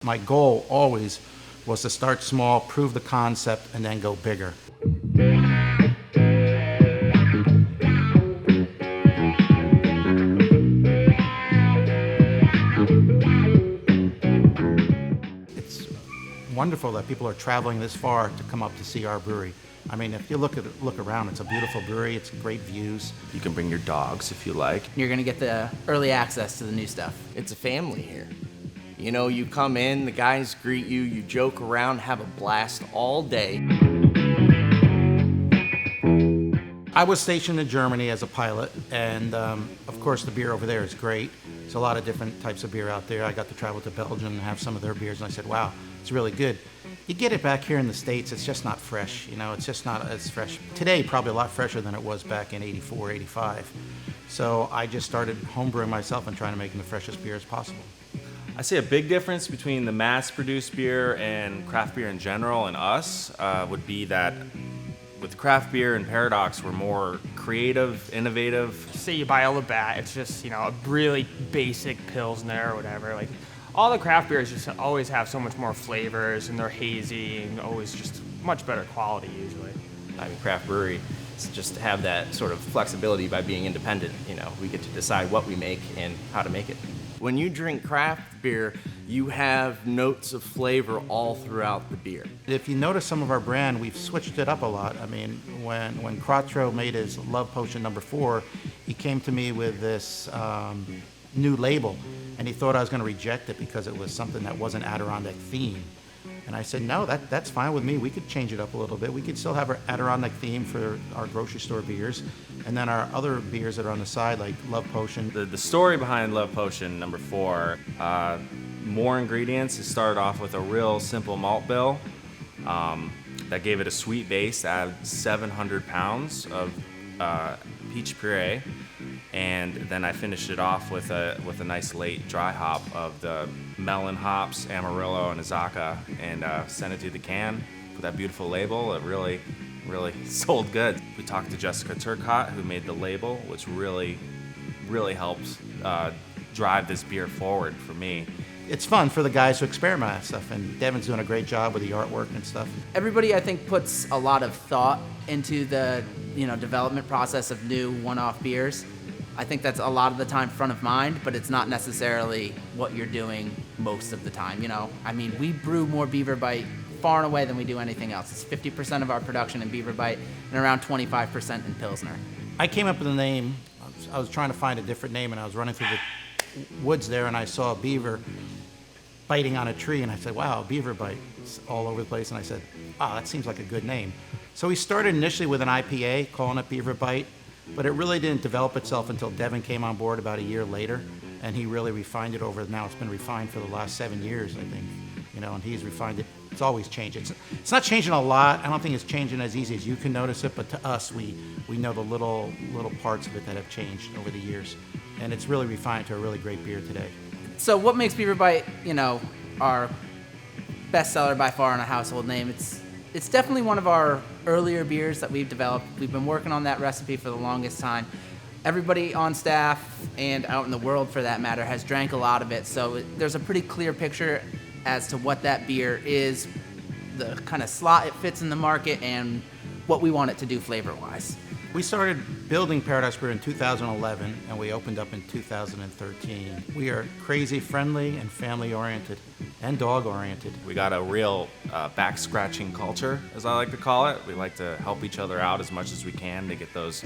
My goal always was to start small, prove the concept, and then go bigger. It's wonderful that people are traveling this far to come up to see our brewery. I mean, if you look around, it's a beautiful brewery, it's great views. You can bring your dogs if you like. You're gonna get the early access to the new stuff. It's a family here. You know, you come in, the guys greet you, you joke around, have a blast all day. I was stationed in Germany as a pilot, and of course the beer over there is great. There's a lot of different types of beer out there. I got to travel to Belgium and have some of their beers, and I said, wow, it's really good. You get it back here in the States, it's just not fresh. You know, it's just not as fresh. Today, probably a lot fresher than it was back in 84, 85. So I just started homebrewing myself and trying to make them the freshest beer as possible. I see a big difference between the mass-produced beer and craft beer in general and us would be that with craft beer and Paradox, we're more creative, innovative. Say you buy all the bat, it's just, you know, a really basic Pilsner or whatever. Like, all the craft beers just always have so much more flavors, and they're hazy and always just much better quality usually. I mean, craft brewery is just to have that sort of flexibility by being independent. You know, we get to decide what we make and how to make it. When you drink craft beer, you have notes of flavor all throughout the beer. If you notice some of our brand, we've switched it up a lot. I mean, when QUATTRO made his Love Potion #4, he came to me with this new label, and he thought I was going to reject it because it was something that wasn't Adirondack theme. And I said, no, that's fine with me. We could change it up a little bit. We could still have our Adirondack theme for our grocery store beers. And then our other beers that are on the side, like Love Potion. The story behind Love Potion #4, more ingredients. It started off with a real simple malt bill that gave it a sweet base, added 700 pounds of peach puree. And then I finished it off with a nice late dry hop of the melon hops, Amarillo and Azacca, and sent it to the can with that beautiful label. It really sold good. We talked to Jessica Turcotte, who made the label, which really helps drive this beer forward for me. It's fun for the guys to experiment and stuff, and Devon's doing a great job with the artwork and stuff. Everybody, I think, puts a lot of thought into the development process of new one-off beers. I think that's a lot of the time front of mind, but it's not necessarily what you're doing most of the time. I mean, we brew more Beaver Bite far and away than we do anything else. It's 50% of our production in Beaver Bite and around 25% in Pilsner. I came up with a name. I was trying to find a different name, and I was running through the woods there, and I saw a beaver biting on a tree, and I said, wow, Beaver Bite. It's all over the place, and I said, wow, that seems like a good name. So we started initially with an IPA, calling it Beaver Bite, but it really didn't develop itself until Devon came on board about a year later, and he really refined it over. Now it's been refined for the last 7 years, I think, and he's refined it. It's always changed. It's not changing a lot. I don't think it's changing as easy as you can notice it, but to us, we know the little parts of it that have changed over the years, and it's really refined to a really great beer today. So what makes Beaver Bite, our bestseller by far and a household name? It's definitely one of our earlier beers that we've developed. We've been working on that recipe for the longest time. Everybody on staff and out in the world, for that matter, has drank a lot of it. So there's a pretty clear picture as to what that beer is, the kind of slot it fits in the market, and what we want it to do flavor-wise. We started building Paradox Brewery in 2011, and we opened up in 2013. We are crazy friendly and family-oriented and dog-oriented. We got a real back-scratching culture, as I like to call it. We like to help each other out as much as we can to get those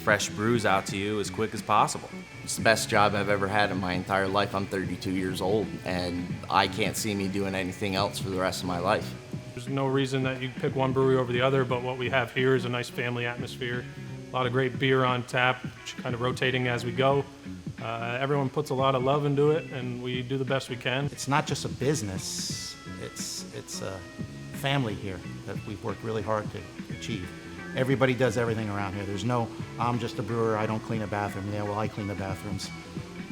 fresh brews out to you as quick as possible. It's the best job I've ever had in my entire life. I'm 32 years old, and I can't see me doing anything else for the rest of my life. There's no reason that you pick one brewery over the other, but what we have here is a nice family atmosphere. A lot of great beer on tap, kind of rotating as we go. Everyone puts a lot of love into it, and we do the best we can. It's not just a business, it's a family here that we've worked really hard to achieve. Everybody does everything around here. There's no, I'm just a brewer, I don't clean a bathroom. Yeah, well, I clean the bathrooms.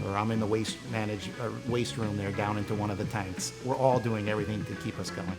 Or I'm in the waste room there down into one of the tanks. We're all doing everything to keep us going.